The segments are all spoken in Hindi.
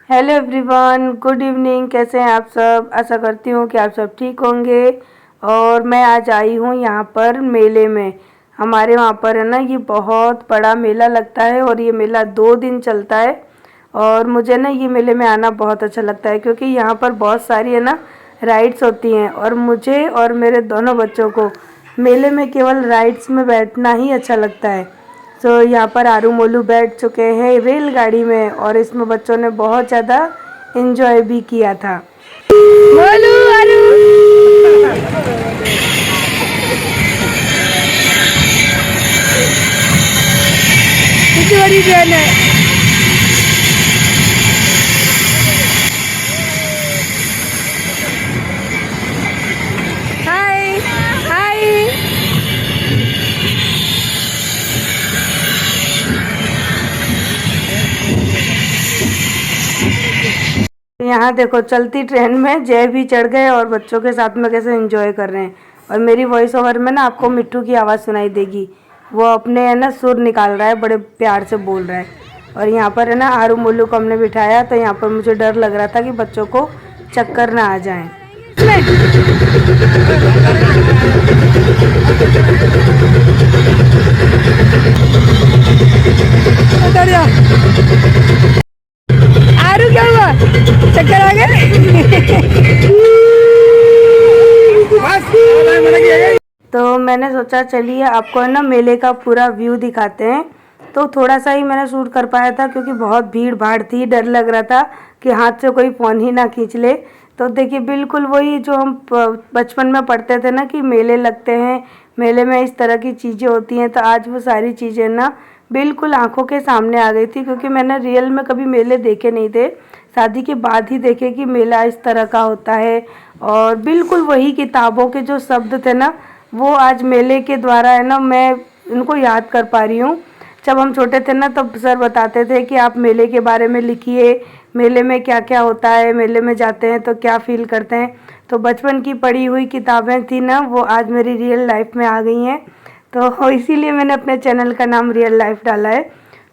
Hello everyone, good evening. कैसे हैं आप सब? आशा करती हूँ कि आप सब ठीक होंगे। और मैं आज आई हूँ यहाँ पर मेले में। हमारे वहाँ पर है ना, ये बहुत बड़ा मेला लगता है और ये मेला 2 दिन चलता है। और मुझे ना ये मेले में आना बहुत अच्छा लगता है क्योंकि यहाँ पर बहुत सारी है ना राइड्स होती हैं। और मुझे और मेरे दोनों बच्चों को मेले में केवल राइड्स में बैठना ही अच्छा लगता है। तो यहाँ पर आरू मोलू बैठ चुके हैं रेलगाड़ी में और इसमें बच्चों ने बहुत ज़्यादा एंजॉय भी किया था। मोलू आरू कितनी बड़ी ट्रेन है। हाय हाय। यहाँ देखो, चलती ट्रेन में जय भी चढ़ गए और बच्चों के साथ में कैसे एंजॉय कर रहे हैं। और मेरी वॉइस ओवर में ना आपको मिट्टू की आवाज़ सुनाई देगी। वो अपने है ना सुर निकाल रहा है, बड़े प्यार से बोल रहा है। और यहाँ पर है ना आरू मोलू को हमने बिठाया, तो यहाँ पर मुझे डर लग रहा था कि बच्चों को चक्कर ना आ जाए। आरू क्या हुआ? चक्कर आ गए? तो मैंने सोचा चलिए आपको है ना मेले का पूरा व्यू दिखाते हैं। तो थोड़ा सा ही मैंने शूट कर पाया था क्योंकि बहुत भीड़ भाड़ थी। डर लग रहा था कि हाथ से कोई फ़ोन ही ना खींच ले। तो देखिए, बिल्कुल वही जो हम बचपन में पढ़ते थे ना कि मेले लगते हैं, मेले में इस तरह की चीज़ें होती हैं। तो आज वो सारी चीज़ें ना बिल्कुल आंखों के सामने आ गई थी क्योंकि मैंने रियल में कभी मेले देखे नहीं थे। शादी के बाद ही देखे कि मेला इस तरह का होता है। और बिल्कुल वही किताबों के जो शब्द थे ना, वो आज मेले के द्वारा है ना मैं उनको याद कर पा रही हूँ। जब हम छोटे थे ना तब सर बताते थे कि आप मेले के बारे में लिखिए, मेले में क्या क्या होता है, मेले में जाते हैं तो क्या फील करते हैं। तो बचपन की पढ़ी हुई किताबें थी ना, वो आज मेरी रियल लाइफ में आ गई हैं। तो इसीलिए मैंने अपने चैनल का नाम रियल लाइफ डाला है।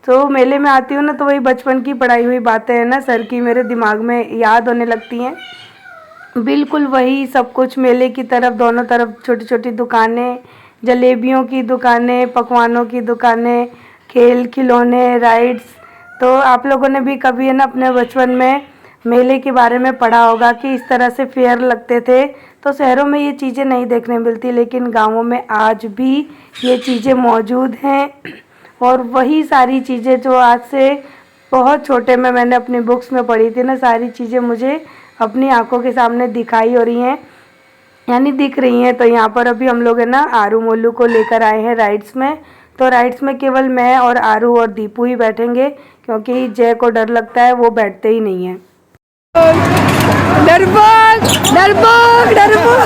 तो मेले में आती हूँ ना तो वही बचपन की पढ़ाई हुई बातें हैं ना सर की मेरे दिमाग में याद होने लगती हैं। बिल्कुल वही सब कुछ मेले की तरफ, दोनों तरफ छोटी छोटी दुकानें, जलेबियों की दुकानें, पकवानों की दुकानें, खेल खिलौने, राइड्स। तो आप लोगों ने भी कभी है ना अपने बचपन में मेले के बारे में पढ़ा होगा कि इस तरह से फेयर लगते थे। तो शहरों में ये चीज़ें नहीं देखने मिलती, लेकिन गाँवों में आज भी ये चीज़ें मौजूद हैं। और वही सारी चीज़ें जो आज से बहुत छोटे में मैंने अपनी बुक्स में पढ़ी थी ना, सारी चीज़ें मुझे अपनी आंखों के सामने दिखाई हो रही हैं, यानी दिख रही हैं। तो यहाँ पर अभी हम लोग है ना आरू मोलू को लेकर आए हैं राइड्स में। तो राइड्स में केवल मैं और आरू और दीपू ही बैठेंगे क्योंकि जय को डर लगता है, वो बैठते ही नहीं हैं। डरपोक डरपोक डरपोक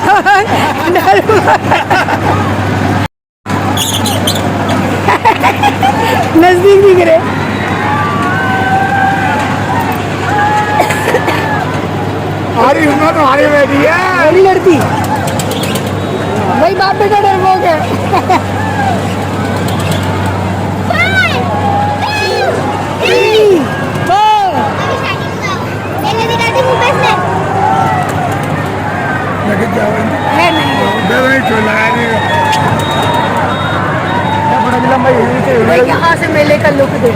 नजदीक दिख रहे। हमारी हिम्मत हमारी बेटी है, मेरी लड़की भाई, बाप बेटा डरपोक है। यहाँ से मेले का लुक देख,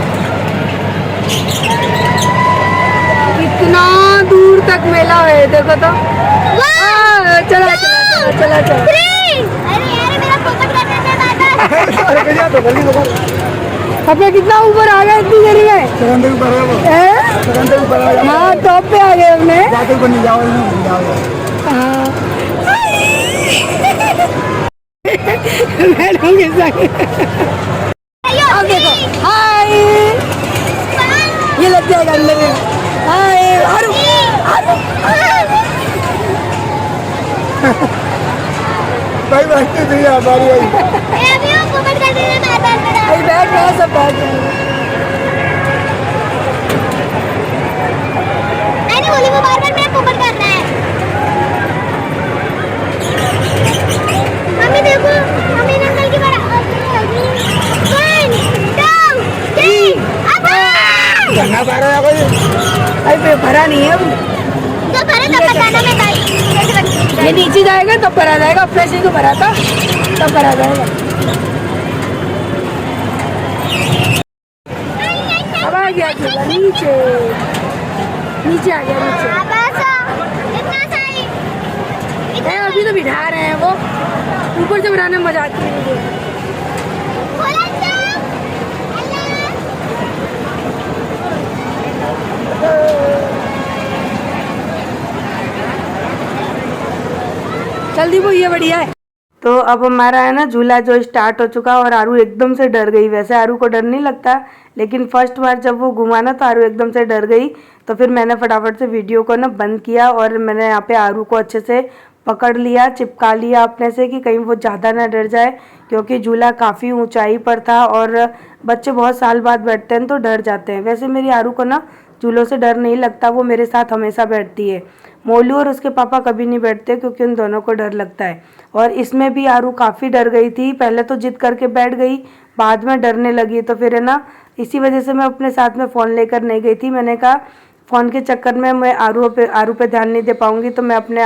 कितना दूर तक मेला है, देखो तो। चला चला चला चला। अपने कितना ऊपर आ गए इतनी देरी में? हाँ, टॉप पे आ गए हमने। मैडम के साथ अब देखो, हाय, ये लग जाएगा अंदर में। हाय आरू आरू भाई बैठते थे हमारी बैठ रहा सब बैठ रहे हैं। वो बार-बार मेरा पोपट कर रहा है। मम्मी देखो, मम्मी अंकल की बड़ा 1 2 3 अब करना पा रहा है कोई। अरे भरा नहीं है अभी, जब भरे तब बताना मैं गाइस। ये नीचे जाएगा तब भरा जाएगा, अपने से तो भरा था तब भरा जाएगा। अब आ गया झूला नीचे, नीचे आ गया नीचे। इतना सारी है अभी तो बिठा रहे हैं वो, ऊपर से बनाने में मजा आती है मुझे। खोला जल्दी वो ये बढ़िया है। तो अब हमारा है ना झूला जो स्टार्ट हो चुका और आरू एकदम से डर गई। वैसे आरू को डर नहीं लगता, लेकिन फर्स्ट बार जब वो घुमा ना तो आरू एकदम से डर गई। तो फिर मैंने फटाफट से वीडियो को ना बंद किया और मैंने यहाँ पे आरू को अच्छे से पकड़ लिया, चिपका लिया अपने से कि कहीं वो ज़्यादा ना डर जाए, क्योंकि झूला काफ़ी ऊंचाई पर था और बच्चे बहुत साल बाद बैठते हैं तो डर जाते हैं। वैसे मेरी आरू को ना झूलों से डर नहीं लगता, वो मेरे साथ हमेशा बैठती है। मोलू और उसके पापा कभी नहीं बैठते क्योंकि उन दोनों को डर लगता है। और इसमें भी आरू काफ़ी डर गई थी, पहले तो जिद करके बैठ गई, बाद में डरने लगी। तो फिर है ना इसी वजह से मैं अपने साथ में फ़ोन लेकर नहीं गई थी। मैंने कहा फ़ोन के चक्कर में मैं आरू पे ध्यान नहीं दे पाऊँगी, तो मैं अपने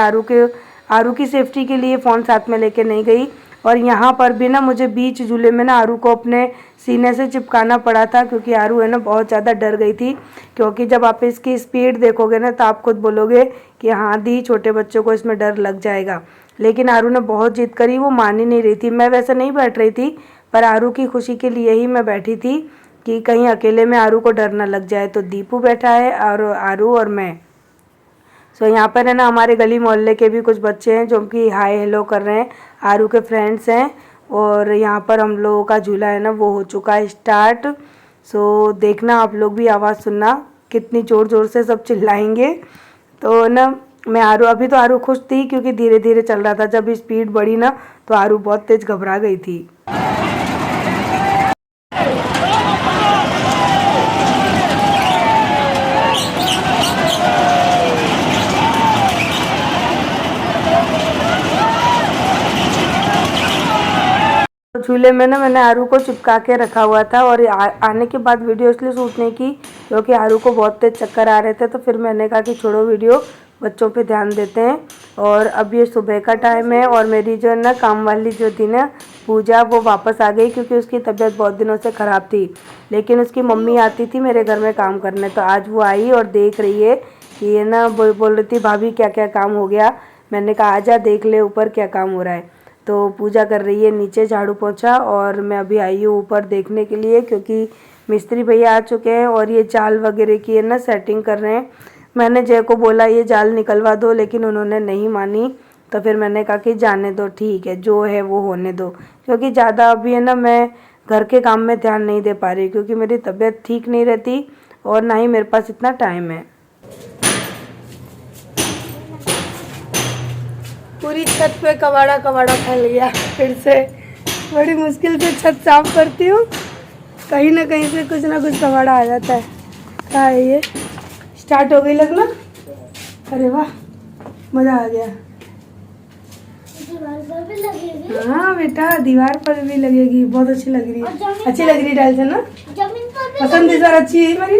आरू की सेफ्टी के लिए फ़ोन साथ में लेके नहीं गई। और यहाँ पर भी ना मुझे बीच झूले में ना आरू को अपने सीने से चिपकाना पड़ा था, क्योंकि आरू है ना बहुत ज़्यादा डर गई थी। क्योंकि जब आप इसकी स्पीड देखोगे ना तो आप खुद बोलोगे कि हाँ दी, छोटे बच्चों को इसमें डर लग जाएगा। लेकिन आरू ने बहुत जिद करी, वो मान ही नहीं रही थी। मैं वैसे नहीं बैठ रही थी, पर आरू की खुशी के लिए ही मैं बैठी थी कि कहीं अकेले में आरू को डर ना लग जाए। तो दीपू बैठा है और आरू और मैं। सो यहाँ पर है ना हमारे गली मोहल्ले के भी कुछ बच्चे हैं जो कि हाय हेलो कर रहे हैं, आरू के फ्रेंड्स हैं। और यहाँ पर हम लोगों का झूला है ना वो हो चुका है स्टार्ट। सो देखना आप लोग भी, आवाज़ सुनना कितनी ज़ोर ज़ोर से सब चिल्लाएंगे। तो ना मैं अभी तो आरू खुश थी क्योंकि धीरे धीरे चल रहा था। जब स्पीड बढ़ी ना तो आरू बहुत तेज़ घबरा गई थी। झूले में ना मैंने आरू को चिपका के रखा हुआ था और आने के बाद वीडियो इसलिए शूट नहीं की क्योंकि आरू को बहुत तेज चक्कर आ रहे थे। तो फिर मैंने कहा कि छोड़ो वीडियो, बच्चों पे ध्यान देते हैं। और अब ये सुबह का टाइम है और मेरी जो है ना काम वाली जो थी ना पूजा, वो वापस आ गई क्योंकि उसकी तबीयत बहुत दिनों से ख़राब थी। लेकिन उसकी मम्मी आती थी मेरे घर में काम करने, तो आज वो आई और देख रही है कि ये ना बोल रही थी भाभी क्या क्या काम हो गया। मैंने कहा आजा देख ले ऊपर क्या काम हो रहा है। तो पूजा कर रही है नीचे झाड़ू पोंछा और मैं अभी आई हूँ ऊपर देखने के लिए क्योंकि मिस्त्री भैया आ चुके हैं और ये जाल वगैरह की है ना सेटिंग कर रहे हैं। मैंने जय को बोला ये जाल निकलवा दो, लेकिन उन्होंने नहीं मानी। तो फिर मैंने कहा कि जाने दो, ठीक है जो है वो होने दो, क्योंकि ज़्यादा अभी है ना मैं घर के काम में ध्यान नहीं दे पा रही क्योंकि मेरी तबीयत ठीक नहीं रहती और ना ही मेरे पास इतना टाइम है। पूरी छत पे कबाड़ा फैल गया फिर से। बड़ी मुश्किल से छत साफ करती हूँ, कहीं ना कहीं से कुछ ना कुछ कबाड़ा आ जाता है। क्या है ये? स्टार्ट हो गई लगना। अरे वाह मज़ा आ गया। दीवार पर भी लगेगी। हाँ बेटा दीवार पर भी लगेगी, बहुत अच्छी लग रही है। अच्छी लग रही है टाइल्स है ना, जमीन पर भी पसंद इस बार अच्छी है मेरी।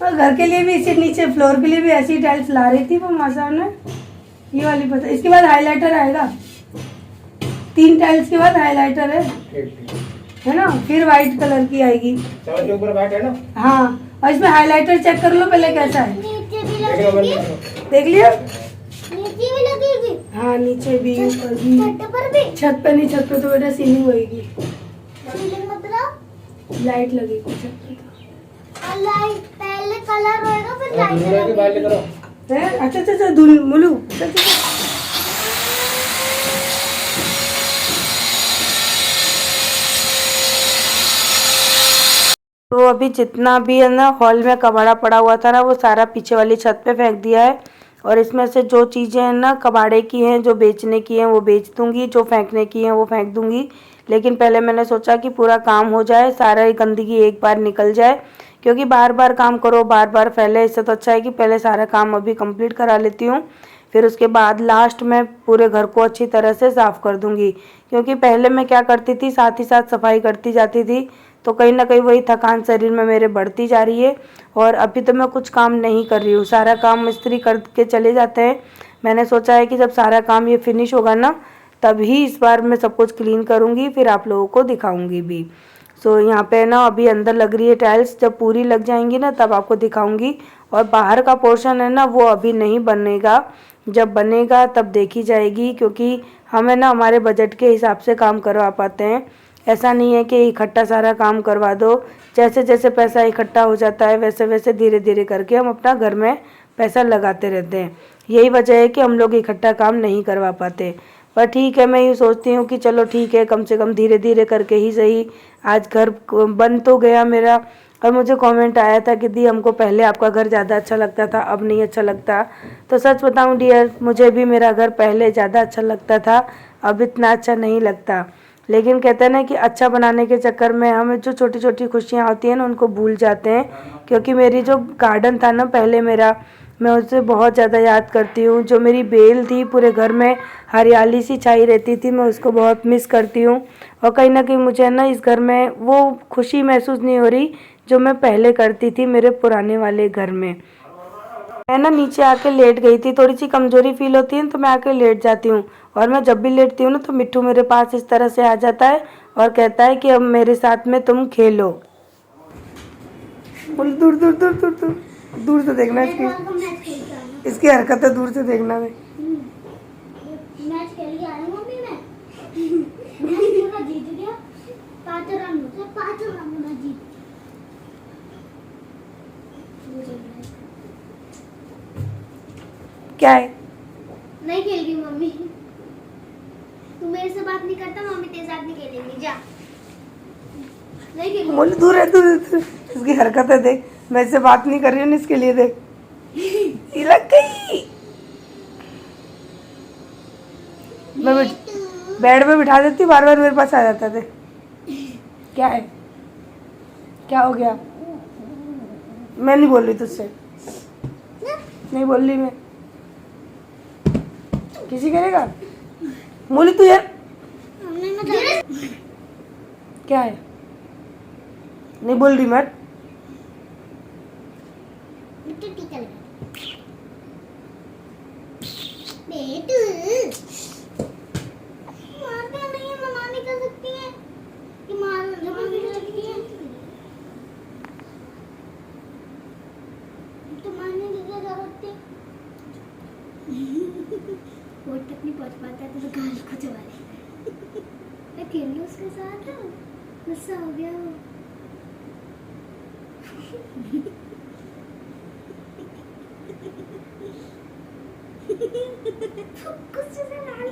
और घर के लिए भी इसे नीचे फ्लोर के लिए भी ऐसी टाइल्स ला रही थी वो मासा ने, ये वाली पसंद। इसके बाद हाइलाइटर आएगा, 3 टाइल्स के बाद हाइलाइटर है ना, फिर वाइट कलर की आएगी। ऊपर वाइट है ना? हाँ और इसमें हाइलाइटर चेक कर लो पहले कैसा है, नीचे भी लगेगी। देख लिया? नीचे भी लगेगी। हाँ नीचे भी ऊपर भी। छत पर भी। छत पे नहीं, छत पे तो बेटा सीलिंग होएगी, सीलिंग मतलब लाइट लगेगी छत पे तो। लाइट पहले कलर होएगा फिर लाइट लगेगी। अच्छा अच्छा अच्छा धुल मुलू चल चल। तो अभी जितना भी है ना हॉल में कबाड़ा पड़ा हुआ था ना वो सारा पीछे वाली छत पे फेंक दिया है। और इसमें से जो चीज़ें हैं ना कबाड़े की हैं, जो बेचने की हैं वो बेच दूंगी, जो फेंकने की हैं वो फेंक दूंगी। लेकिन पहले मैंने सोचा कि पूरा काम हो जाए, सारा गंदगी एक बार निकल जाए, क्योंकि बार बार काम करो बार बार फैले, इससे तो अच्छा है कि पहले सारा काम अभी कंप्लीट करा लेती हूँ। फिर उसके बाद लास्ट में पूरे घर को अच्छी तरह से साफ़ कर दूँगी, क्योंकि पहले मैं क्या करती थी साथ ही साथ सफाई करती जाती थी तो कहीं ना कहीं वही थकान शरीर में मेरे बढ़ती जा रही है। और अभी तो मैं कुछ काम नहीं कर रही हूँ, सारा काम मिस्त्री करके चले जाते हैं। मैंने सोचा है कि जब सारा काम ये फिनिश होगा ना तभी इस बार मैं सब कुछ क्लीन करूँगी, फिर आप लोगों को दिखाऊँगी भी। सो यहाँ पे ना अभी अंदर लग रही है टाइल्स, जब पूरी लग जाएंगी ना तब आपको दिखाऊंगी। और बाहर का पोर्शन है ना वो अभी नहीं बनेगा, जब बनेगा तब देखी जाएगी, क्योंकि हमें ना हमारे बजट के हिसाब से काम करवा पाते हैं। ऐसा नहीं है कि इकट्ठा सारा काम करवा दो, जैसे जैसे पैसा इकट्ठा हो जाता है वैसे वैसे धीरे धीरे करके हम अपना घर में पैसा लगाते रहते हैं। यही वजह है कि हम लोग इकट्ठा काम नहीं करवा पाते। पर ठीक है, मैं ये सोचती हूँ कि चलो ठीक है, कम से कम धीरे धीरे करके ही सही। आज घर बन तो गया मेरा। और मुझे कमेंट आया था कि दी हमको पहले आपका घर ज़्यादा अच्छा लगता था, अब नहीं अच्छा लगता। तो सच बताऊँ डियर, मुझे भी मेरा घर पहले ज़्यादा अच्छा लगता था, अब इतना अच्छा नहीं लगता। लेकिन कहते हैं ना कि अच्छा बनाने के चक्कर में हमें जो छोटी छोटी खुशियाँ होती हैं ना उनको भूल जाते हैं। क्योंकि मेरी जो गार्डन था ना पहले मेरा, मैं उसे बहुत ज़्यादा याद करती हूँ। जो मेरी बेल थी, पूरे घर में हरियाली सी छाई रहती थी, मैं उसको बहुत मिस करती हूँ। और कहीं ना कहीं मुझे ना इस घर में वो खुशी महसूस नहीं हो रही जो मैं पहले करती थी मेरे पुराने वाले घर में। मैं ना नीचे आके लेट गई थी, थोड़ी सी कमज़ोरी फील होती है तो मैं आके लेट जाती हूँ। और मैं जब भी लेटती हूँ ना तो मिट्टू मेरे पास इस तरह से आ जाता है और कहता है कि अब मेरे साथ में तुम खेलो। दूर दूर दूर दूर दूर दूर से देखना इसकी हरकतें दूर से देखना। मैच खेल के आ रही मम्मी मैं पूरा जीत गया, 5 रन होते, 5 रन में जीत क्या है? नहीं खेल रही मम्मी, तू मेरे से बात नहीं करता, मम्मी तेरे साथ नहीं खेलेंगी, जा नहीं खेल। बोल दूर है, दूर इसकी हरकतें देख, मैं इससे बात नहीं कर रही हूँ इसके लिए देख लग गई। मैं बेड पे बिठा देती, बार बार मेरे पास आ जाता थे। क्या है, क्या हो गया? मैं नहीं बोल रही तुझसे, नहीं बोल रही मैं। किसी करेगा बोली तू यार, क्या है? नहीं बोल रही मत। बेटू मारते नहीं है, मना नहीं कर सकती है कि मार मम्मी कर सकती है तो मारने की क्या जरूरत थी। वो तक नहीं पहुंच पाता तो गाल को चबा लेता। मैं खेल लूं उसके साथ, गुस्सा हो गया वो। गुस्से से लाल।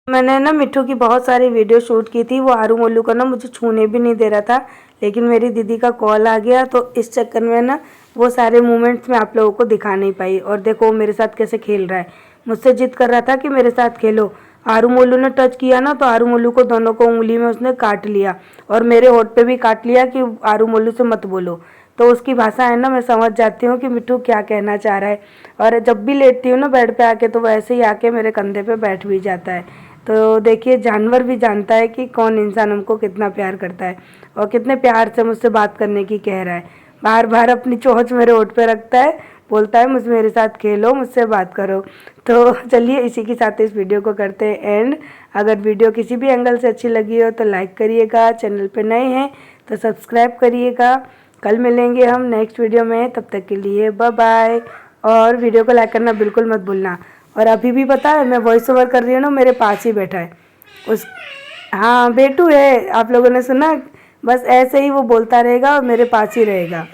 मैंने ना मिट्टू की बहुत सारी वीडियो शूट की थी, वो आरू मोलू को ना मुझे छूने भी नहीं दे रहा था। लेकिन मेरी दीदी का कॉल आ गया तो इस चक्कर में ना वो सारे मोमेंट्स मैं आप लोगों को दिखा नहीं पाई। और देखो वो मेरे साथ कैसे खेल रहा है, मुझसे जिद कर रहा था कि मेरे साथ खेलो। आरू मोलू ने टच किया ना तो आरू मोलू को दोनों को उंगली में उसने काट लिया और मेरे होठ पे भी काट लिया कि आरू मोलू से मत बोलो। तो उसकी भाषा है ना, मैं समझ जाती हूँ कि मिट्टू क्या कहना चाह रहा है। और जब भी लेटती हूँ ना बेड पे आके तो वो ऐसे ही आके मेरे कंधे पे बैठ भी जाता है। तो देखिए जानवर भी जानता है कि कौन इंसान हमको कितना प्यार करता है और कितने प्यार से मुझसे बात करने की कह रहा है। बार बार अपनी चोंच मेरे होठ पे रखता है, बोलता है मुझ मेरे साथ खेलो, मुझसे बात करो। तो चलिए इसी के साथ इस वीडियो को करते हैं एंड। अगर वीडियो किसी भी एंगल से अच्छी लगी हो तो लाइक करिएगा, चैनल पे नए हैं तो सब्सक्राइब करिएगा। कल मिलेंगे हम नेक्स्ट वीडियो में, तब तक के लिए बाय बाय। और वीडियो को लाइक करना बिल्कुल मत भूलना। और अभी भी पता है मैं वॉइस ओवर कर रही हूँ ना, मेरे पास ही बैठा है उस, हाँ बेटू है, आप लोगों ने सुना, बस ऐसे ही वो बोलता रहेगा और मेरे पास ही रहेगा।